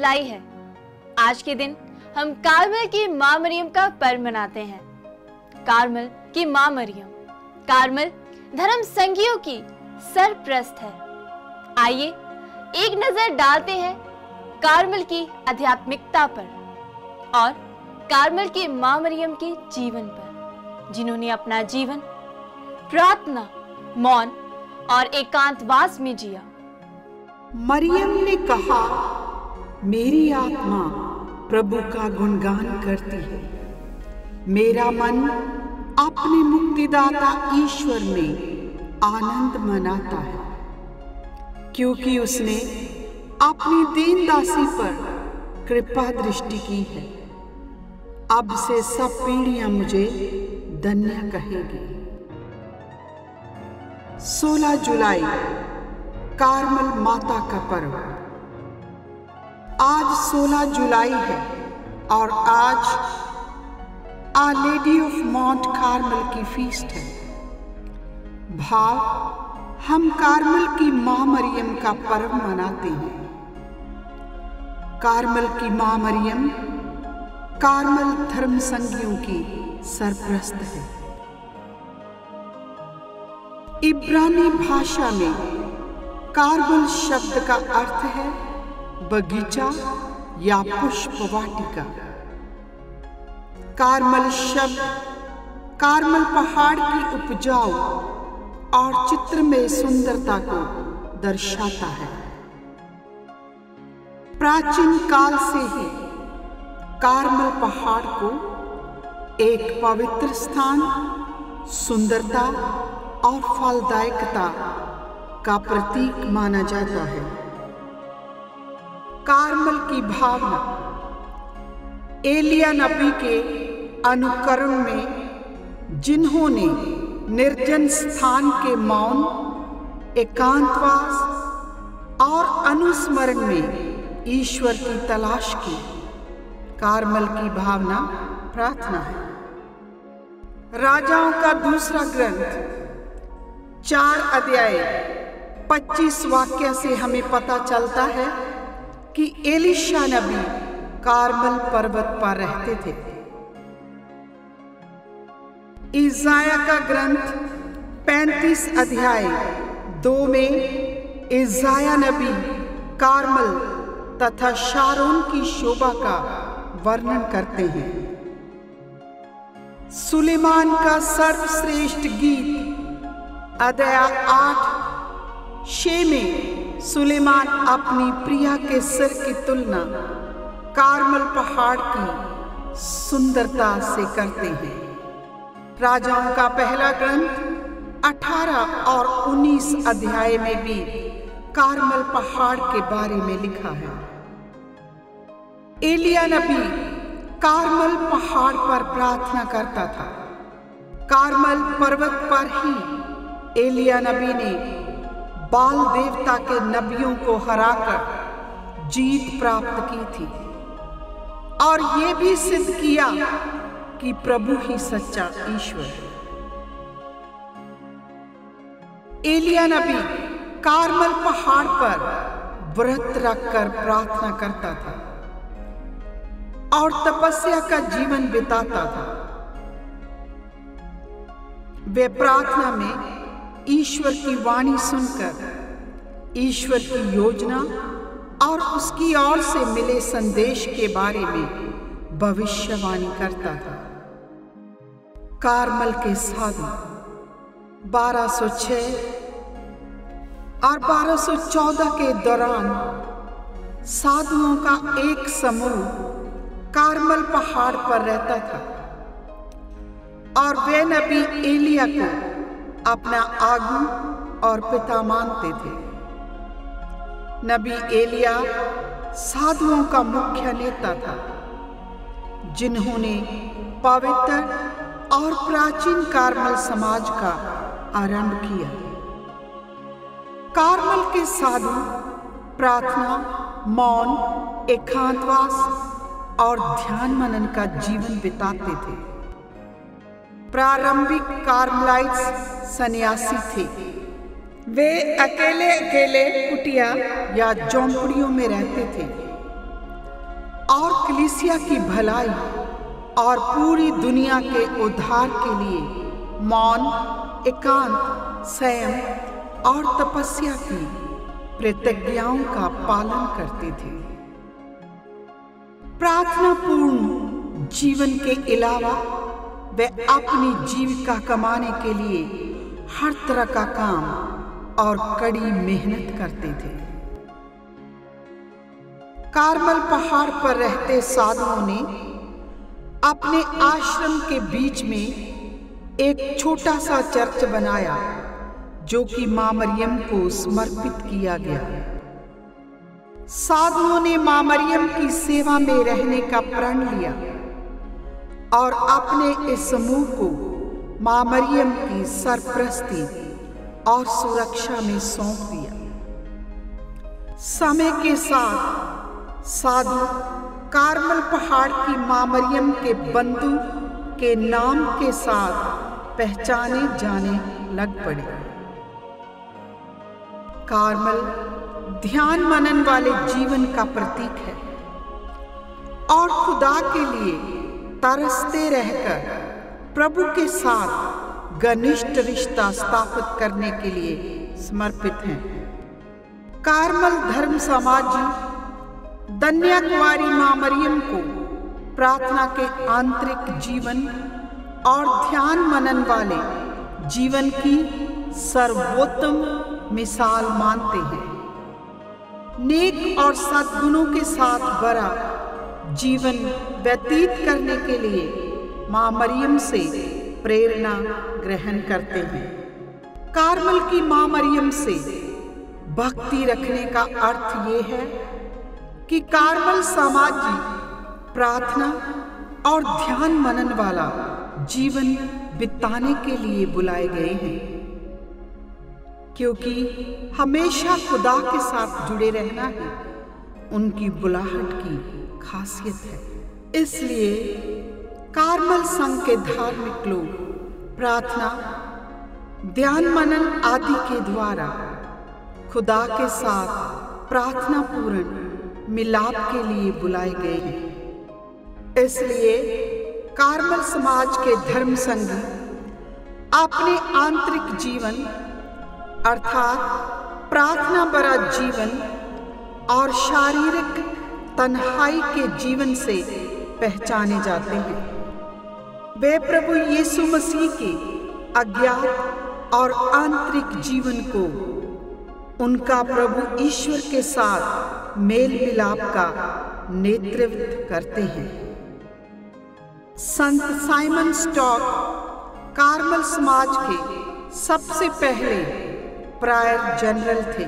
जुलाई है। आज के दिन हम कार्मेल की माँ मरियम का पर्व मनाते हैं। कार्मेल की माँ मरियम, कार्मेल धर्म संगियों की सरप्रस्त है। आइए एक नजर डालते हैं कार्मेल की आध्यात्मिकता पर और कार्मेल की माँ मरियम के जीवन पर, जिन्होंने अपना जीवन प्रार्थना, मौन और एकांतवास में जिया। मरियम ने कहा, मेरी आत्मा प्रभु का गुणगान करती है, मेरा मन अपने मुक्तिदाता ईश्वर में आनंद मनाता है, क्योंकि उसने अपनी दीन दासी पर कृपा दृष्टि की है। अब से सब पीढ़ियां मुझे धन्य कहेगी। 16 जुलाई कार्मेल माता का पर्व। आज 16 जुलाई है और आज Our Lady of Mount Carmel की फीस्ट है। भाव, हम कार्मेल की माँ मरियम का पर्व मनाते हैं। कार्मेल की माँ मरियम कार्मेल धर्म संगियों की सरप्रस्त है। इब्रानी भाषा में कार्मेल शब्द का अर्थ है बगीचा या पुष्प वाटिका। कार्मेल शब्द कार्मेल पहाड़ की उपजाऊ और चित्रमय सुंदरता को दर्शाता है। प्राचीन काल से ही कार्मेल पहाड़ को एक पवित्र स्थान, सुंदरता और फलदायकता का प्रतीक माना जाता है। कार्मेल की भावना एलिया नबी के अनुकरण में, जिन्होंने निर्जन स्थान के मौन, एकांतवास और अनुस्मरण में ईश्वर की तलाश की। कार्मेल की भावना प्रार्थना है। राजाओं का दूसरा ग्रंथ 4 अध्याय 25 वाक्य से हमें पता चलता है कि एलीशा नबी कार्मेल पर्वत पर रहते थे। इज़ाया का ग्रंथ 35 अध्याय 2 में इज़ाया नबी कार्मेल तथा शारोन की शोभा का वर्णन करते हैं। सुलेमान का सर्वश्रेष्ठ गीत अध्याय 8:6 में सुलेमान अपनी प्रिया के सिर की तुलना कार्मेल पहाड़ की सुंदरता से करते हैं। राजाओं का पहला ग्रंथ 18 और 19 अध्याय में भी कार्मेल पहाड़ के बारे में लिखा है। एलिया नबी कार्मेल पहाड़ पर प्रार्थना करता था। कार्मेल पर्वत पर ही एलिया नबी ने बाल देवता के नबियों को हराकर जीत प्राप्त की थी और ये भी सिद्ध किया कि प्रभु ही सच्चा ईश्वर है। एलिया नबी कार्मेल पहाड़ पर व्रत रखकर प्रार्थना करता था और तपस्या का जीवन बिताता था। वे प्रार्थना में ईश्वर की वाणी सुनकर ईश्वर की योजना और उसकी ओर से मिले संदेश के बारे में भविष्यवाणी करता था। कार्मेल के साधु 1206 और 1214 के दौरान साधुओं का एक समूह कार्मेल पहाड़ पर रहता था और वे नबी एलिया को अपना आगू और पिता मानते थे। नबी एलिया साधुओं का मुख्य नेता था, जिन्होंने पवित्र और प्राचीन कार्मेल समाज का आरंभ किया। कार्मेल के साधु प्रार्थना, मौन, एकांतवास और ध्यान मनन का जीवन बिताते थे। प्रारंभिक कार्मेलाइट्स सन्यासी थे। वे अकेले अकेले कुटिया या झोंपड़ियों में रहते थे। और कलीसिया की भलाई और पूरी दुनिया के उद्धार के लिए मौन, एकांत, संयम और तपस्या की प्रतिज्ञाओं का पालन करते थे। प्रार्थना पूर्ण जीवन के अलावा वे अपनी जीविका कमाने के लिए हर तरह का काम और कड़ी मेहनत करते थे। कार्मल पहाड़ पर रहते साधुओं ने अपने आश्रम के बीच में एक छोटा सा चर्च बनाया जो कि मां मरियम को समर्पित किया गया। साधुओं ने मां मरियम की सेवा में रहने का प्रण लिया और अपने इस समूह को मां मरियम की सरपरस्ती और सुरक्षा में सौंप दिया। समय के साथ साधु कार्मल पहाड़ की मां मरियम के बंधु के नाम के साथ पहचाने जाने लग पड़े। कार्मल ध्यान मनन वाले जीवन का प्रतीक है और खुदा के लिए तरसते रहकर प्रभु के साथ घनिष्ठ रिश्ता स्थापित करने के लिए समर्पित हैं। कार्मल धर्म समाजी धन्य कुंवारी मां मरियम को प्रार्थना के आंतरिक जीवन और ध्यान मनन वाले जीवन की सर्वोत्तम मिसाल मानते हैं। नेक और सद्गुणों के साथ भरा जीवन व्यतीत करने के लिए मां मरियम से प्रेरणा ग्रहण करते हैं। कार्मल की मां मरियम से भक्ति रखने का अर्थ ये है कि कार्मल समाजी प्रार्थना और ध्यान मनन वाला जीवन बिताने के लिए बुलाए गए हैं, क्योंकि हमेशा खुदा के साथ जुड़े रहना ही उनकी बुलाहट की खासियत है। इसलिए कार्मल संघ के धार्मिक लोग प्रार्थना, ध्यान मनन आदि के द्वारा खुदा के साथ प्रार्थना पूर्ण मिलाप के लिए बुलाए गए हैं। इसलिए कार्मल समाज के धर्म संगी अपने आंतरिक जीवन अर्थात प्रार्थना भरा जीवन और शारीरिक तन्हाई के जीवन से पहचाने जाते हैं। वे प्रभु यीशु मसीह के अज्ञात और आंतरिक जीवन को उनका प्रभु ईश्वर के साथ मेल मिलाप का नेतृत्व करते हैं। संत साइमन स्टॉक कार्मल समाज के सबसे पहले प्रायर जनरल थे।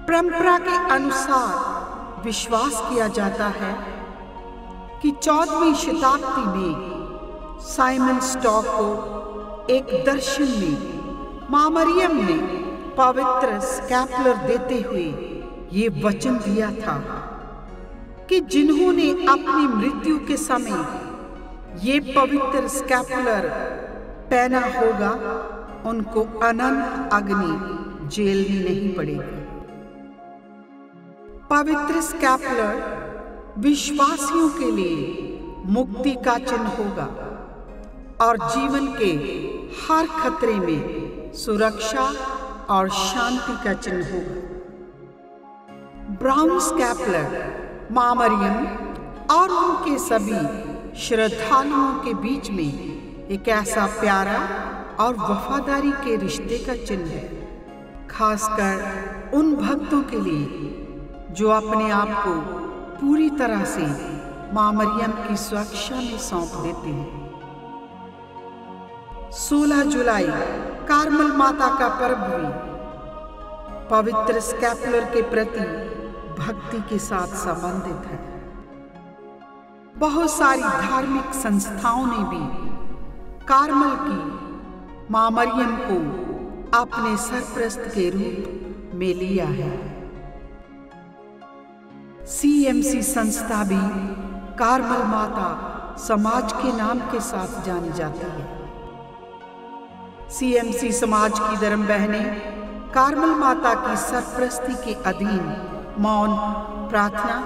परंपरा के अनुसार विश्वास किया जाता है कि 14वीं शताब्दी में साइमन स्टॉक को एक दर्शन में मां मरियम ने पवित्र स्कैपुलर देते हुए ये वचन दिया था कि जिन्होंने अपनी मृत्यु के समय ये पवित्र स्कैपुलर पहना होगा उनको अनंत अग्नि झेलनी नहीं पड़ेगी। पवित्र स्कैपुलर विश्वासियों के लिए मुक्ति का चिन्ह होगा और जीवन के हर खतरे में सुरक्षा और शांति का चिन्ह होगा। ब्राउन स्कैपुलर मां मरियम और उनके सभी श्रद्धालुओं के बीच में एक ऐसा प्यारा और वफादारी के रिश्ते का चिन्ह है, खासकर उन भक्तों के लिए जो अपने आप को पूरी तरह से मां मरियम की सुरक्षा में सौंप देते हैं। 16 जुलाई कार्मल माता का पर्व भी पवित्र स्कैपुलर के प्रति भक्ति के साथ संबंधित है। बहुत सारी धार्मिक संस्थाओं ने भी कार्मल की मां मरियम को अपने सरप्रस्त के रूप में लिया है। CMC संस्था भी कार्मल माता समाज के नाम के साथ जानी जाती है। CMC समाज की धर्म बहनें कार्मल माता की सरप्रस्ती के अधीन मौन, प्रार्थना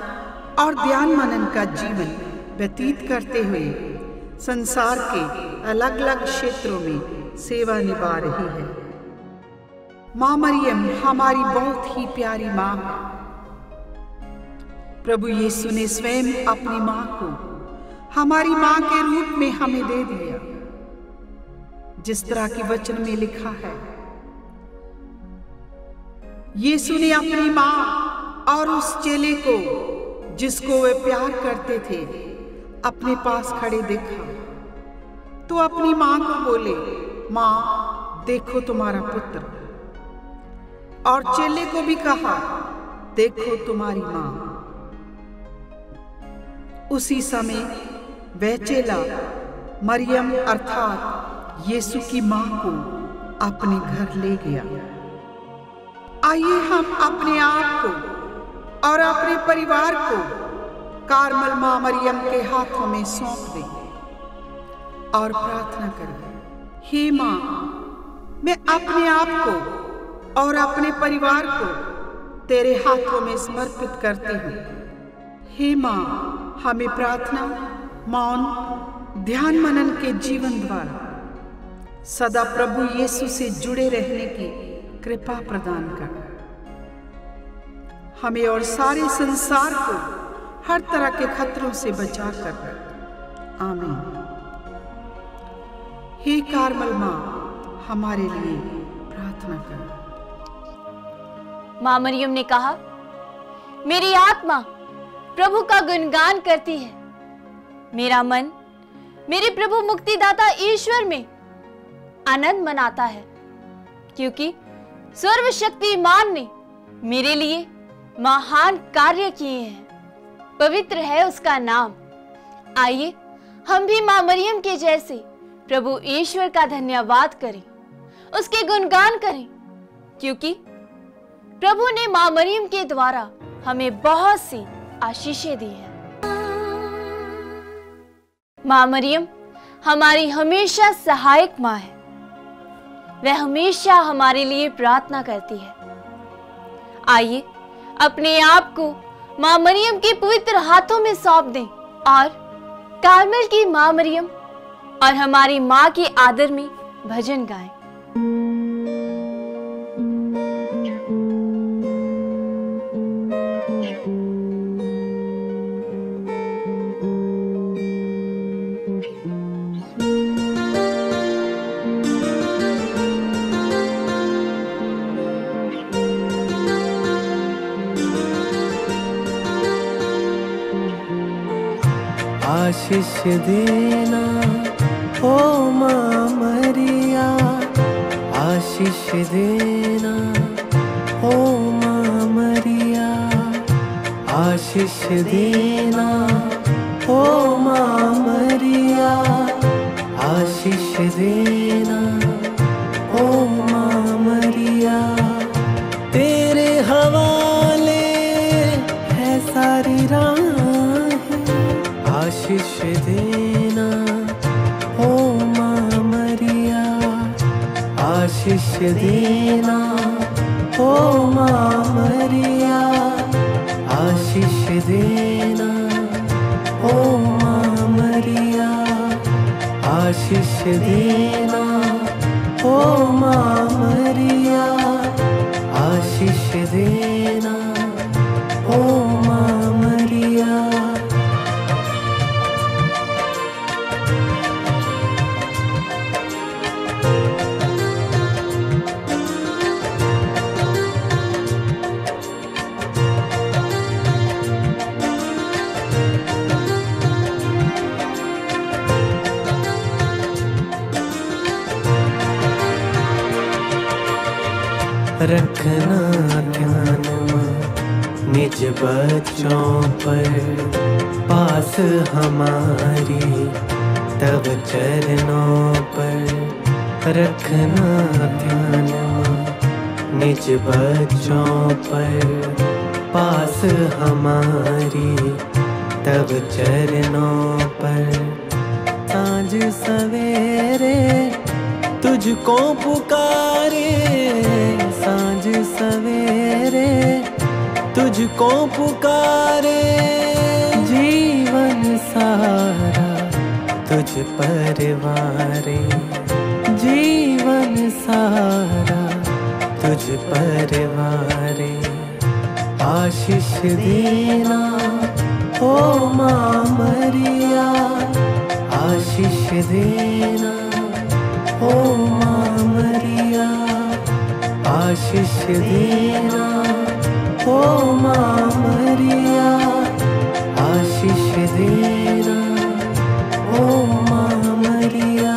और ध्यान मनन का जीवन व्यतीत करते हुए संसार के अलग अलग क्षेत्रों में सेवा निभा रही है। माँ मरियम हमारी बहुत ही प्यारी माँ है। प्रभु यीशु ने स्वयं अपनी माँ को हमारी माँ के रूप में हमें दे दिया, जिस तरह की वचन में लिखा है, यीशु ने अपनी माँ और उस चेले को जिसको वे प्यार करते थे अपने पास खड़े देखा तो अपनी माँ को बोले, माँ देखो तुम्हारा पुत्र, और चेले को भी कहा, देखो तुम्हारी माँ। उसी समय वह चेला मरियम अर्थात यीशु की माँ को अपने घर ले गया। आइए हम अपने आप को और अपने परिवार को कार्मल माँ मरियम के हाथों में सौंप दें और प्रार्थना करें। हे माँ, मैं अपने आप को और अपने परिवार को तेरे हाथों में समर्पित करती हूँ। हे माँ, हमें प्रार्थना, मौन, ध्यान मनन के जीवन द्वारा सदा प्रभु यीशु से जुड़े रहने की कृपा प्रदान कर। हमें और सारे संसार को हर तरह के खतरों से बचा कर। आमीन। हे कार्मल माँ, हमारे लिए प्रार्थना कर। माँ मरियम ने कहा, मेरी आत्मा प्रभु का गुणगान करती है, मेरा मन मेरे प्रभु मुक्तिदाता ईश्वर में आनंद मनाता है, क्योंकि सर्वशक्तिमान ने मेरे लिए महान कार्य किए हैं। पवित्र है उसका नाम। आइए हम भी माँ मरियम के जैसे प्रभु ईश्वर का धन्यवाद करें, उसके गुणगान करें, क्योंकि प्रभु ने माँ मरियम के द्वारा हमें बहुत सी आशीषें दी हैं। माँ मरियम हमारी हमेशा सहायक माँ है। वह हमेशा हमारे लिए प्रार्थना करती है। आइए अपने आप को माँ मरियम के पवित्र हाथों में सौंप दें और कार्मेल की माँ मरियम और हमारी माँ के आदर में भजन गाएं। आशीष देना ओ माँ मरिया, आशीष देना ओ माँ मरिया, आशीष देना ओ माँ मरिया, आशीष देना ओ माँ मरिया। तेरे हवाले है सारी राह, आशीष देना ओ माँ मरिया, आशीष देना ओ माँ मरिया, आशीष देना ओ माँ मरिया, आशीष देना ओ माँ मरिया, आशीष देना ओ माँ मरिया। रखना ध्यान में निज बच्चों पर, पास हमारी तब चरणों पर। रखना ध्यान में निज बच्चों पर, पास हमारी तब चरणों पर। सांझ सवेरे तुझको पुकारे, सांझ सवेरे तुझको पुकारे, सारा तुझ पर वारे, जीवन सारा तुझ पर वारे। आशीष देना ओ माँ मरिया, आशीष देना ओ माँ मरिया, आशीष देना ओ माँ मरिया, आशीष देना ओ माँ मरिया।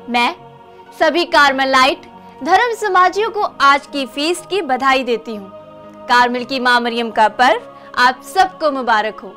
मैं सभी कार्मेलाइट धर्म समाजियों को आज की फीस्ट की बधाई देती हूँ। कार्मेल की माँ मरियम का पर्व आप सबको मुबारक हो।